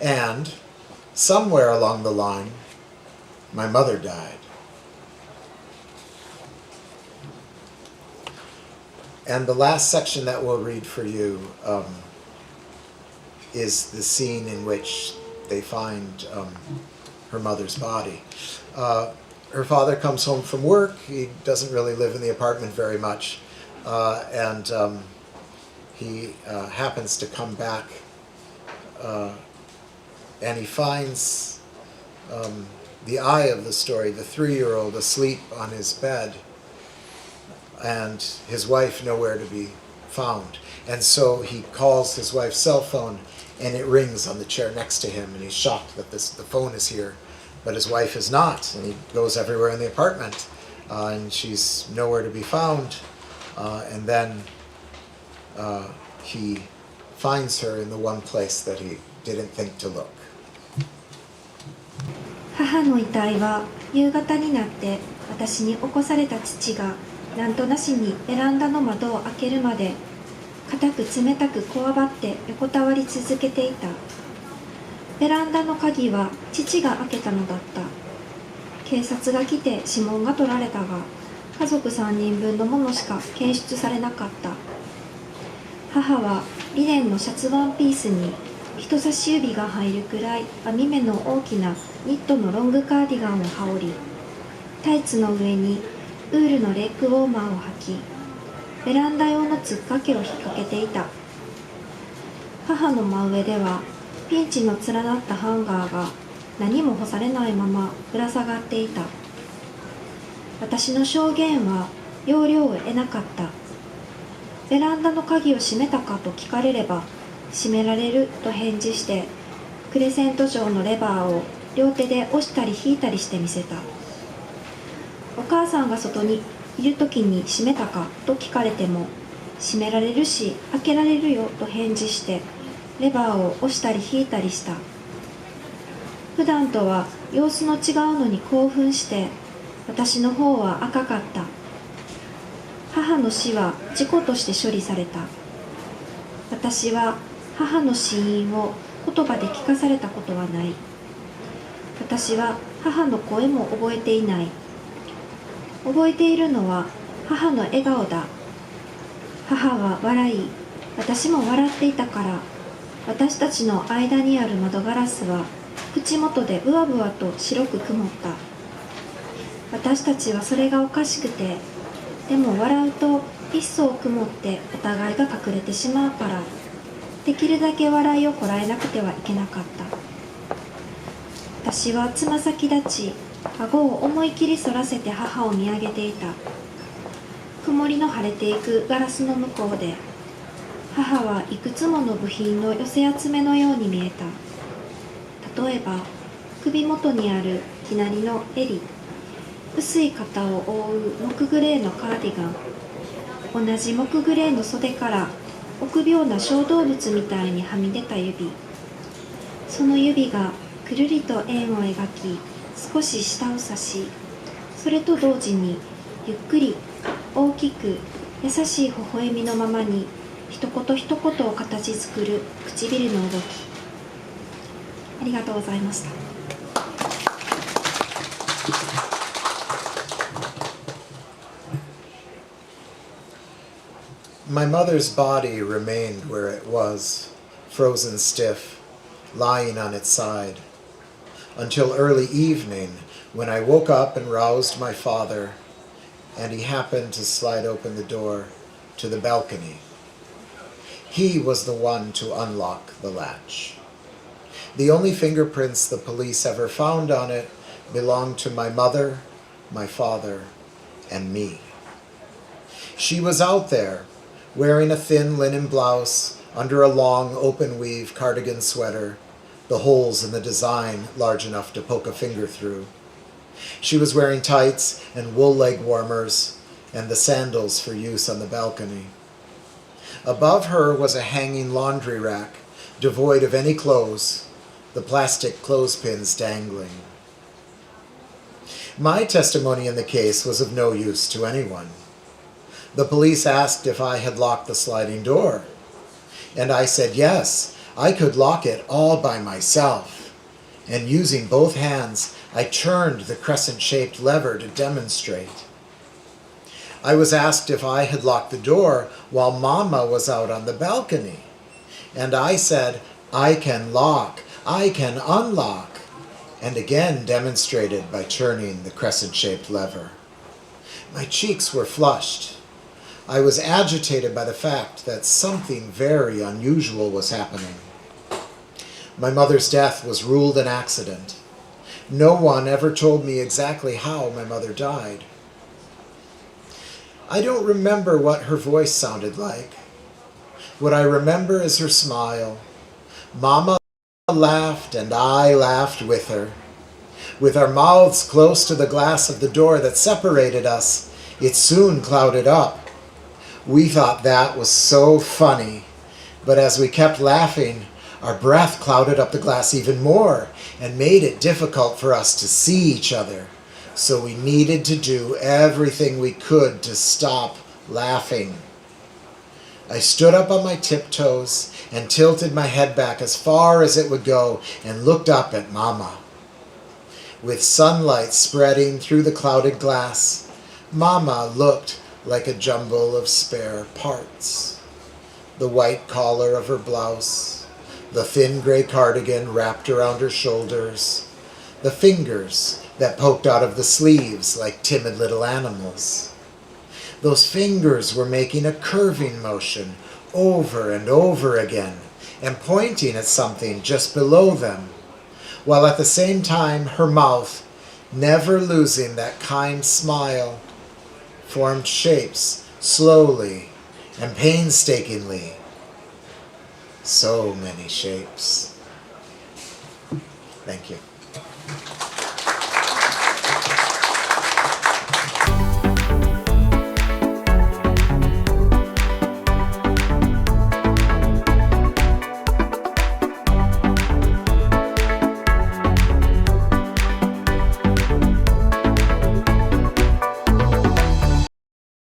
And somewhere along the line, my mother died. And the last section that we'll read for you is the scene in which they find her mother's body. Her father comes home from work. He doesn't really live in the apartment very much. And he happens to come back and he finds the eye of the story, the 3-year-old asleep on his bed, and his wife nowhere to be found. And so he calls his wife's cell phone, and it rings on the chair next to him, and he's shocked that the phone is here, but his wife is not. And he goes everywhere in the apartment, and she's nowhere to be found. And then he finds her in the one place that he didn't think to look. 母の遺体は夕方になって私に起こされた父がなんとなしにベランダの窓を開けるまで固く冷たくこわばって横たわり続けていた。ベランダの鍵は父が開けたのだった。警察が来て指紋が取られたが家族3人分のものしか検出されなかった。母はリネンのシャツワンピースに人差し指が入るくらい網目の大きなニットのロングカーディガンを羽織り、タイツの上にウールのレッグウォーマーを履き、ベランダ用のつっかけを引っ掛けていた。母の真上ではピンチの連なったハンガーが何も干されないままぶら下がっていた。私の証言は要領を得なかった。ベランダの鍵を閉めたかと聞かれれば、閉められると返事して、クレセント状のレバーを両手で押したり引いたりしてみせた。お母さんが外にいる時に閉めたかと聞かれても、閉められるし開けられるよと返事して、レバーを押したり引いたりした。普段とは様子の違うのに興奮して、私の方は赤かった。母の死は事故として処理された。私は母の死因を言葉で聞かされたことはない。私は母の声も覚えていない。覚えているのは母の笑顔だ。母は笑い、私も笑っていたから、私たちの間にある窓ガラスは口元でブワブワと白く曇った。私たちはそれがおかしくて、でも笑うと一層曇ってお互いが隠れてしまうから、できるだけ笑いをこらえなくてはいけなかった。私はつま先立ち、顎を思い切り反らせて母を見上げていた。曇りの晴れていくガラスの向こうで、母はいくつもの部品の寄せ集めのように見えた。例えば、首元にあるきなりの襟、薄い肩を覆う木グレーのカーディガン、同じ木グレーの袖から臆病な小動物みたいにはみ出た指、その指がくるりと円を描き少し下を指し、それと同時にゆっくり大きく優しい微笑みのままに一言一言を形作る唇の動き。ありがとうございました。My mother's body remained where it was, frozen stiff, lying on its side, until early evening when I woke up and roused my father, and he happened to slide open the door to the balcony. He was the one to unlock the latch. The only fingerprints the police ever found on it belonged to my mother, my father, and me. She was out there, wearing a thin linen blouse under a long open-weave cardigan sweater, the holes in the design large enough to poke a finger through. She was wearing tights and wool leg warmers and the sandals for use on the balcony. Above her was a hanging laundry rack, devoid of any clothes, the plastic clothespins dangling. My testimony in the case was of no use to anyone. The police asked if I had locked the sliding door, and I said yes. I could lock it all by myself, and using both hands, I turned the crescent-shaped lever to demonstrate. I was asked if I had locked the door while Mama was out on the balcony, and I said, I can lock, I can unlock, and again demonstrated by turning the crescent-shaped lever. My cheeks were flushed. I was agitated by the fact that something very unusual was happening. My mother's death was ruled an accident. No one ever told me exactly how my mother died. I don't remember what her voice sounded like. What I remember is her smile. Mama laughed and I laughed with her. With our mouths close to the glass of the door that separated us, it soon clouded up. We thought that was so funny, but as we kept laughing, our breath clouded up the glass even more and made it difficult for us to see each other. So we needed to do everything we could to stop laughing. I stood up on my tiptoes and tilted my head back as far as it would go and looked up at Mama. With sunlight spreading through the clouded glass, Mama looked like a jumble of spare parts. The white collar of her blouse, the thin gray cardigan wrapped around her shoulders, the fingers that poked out of the sleeves like timid little animals. Those fingers were making a curving motion over and over again and pointing at something just below them, while at the same time her mouth, never losing that kind smile, formed shapes slowly and painstakingly. So many shapes. Thank you.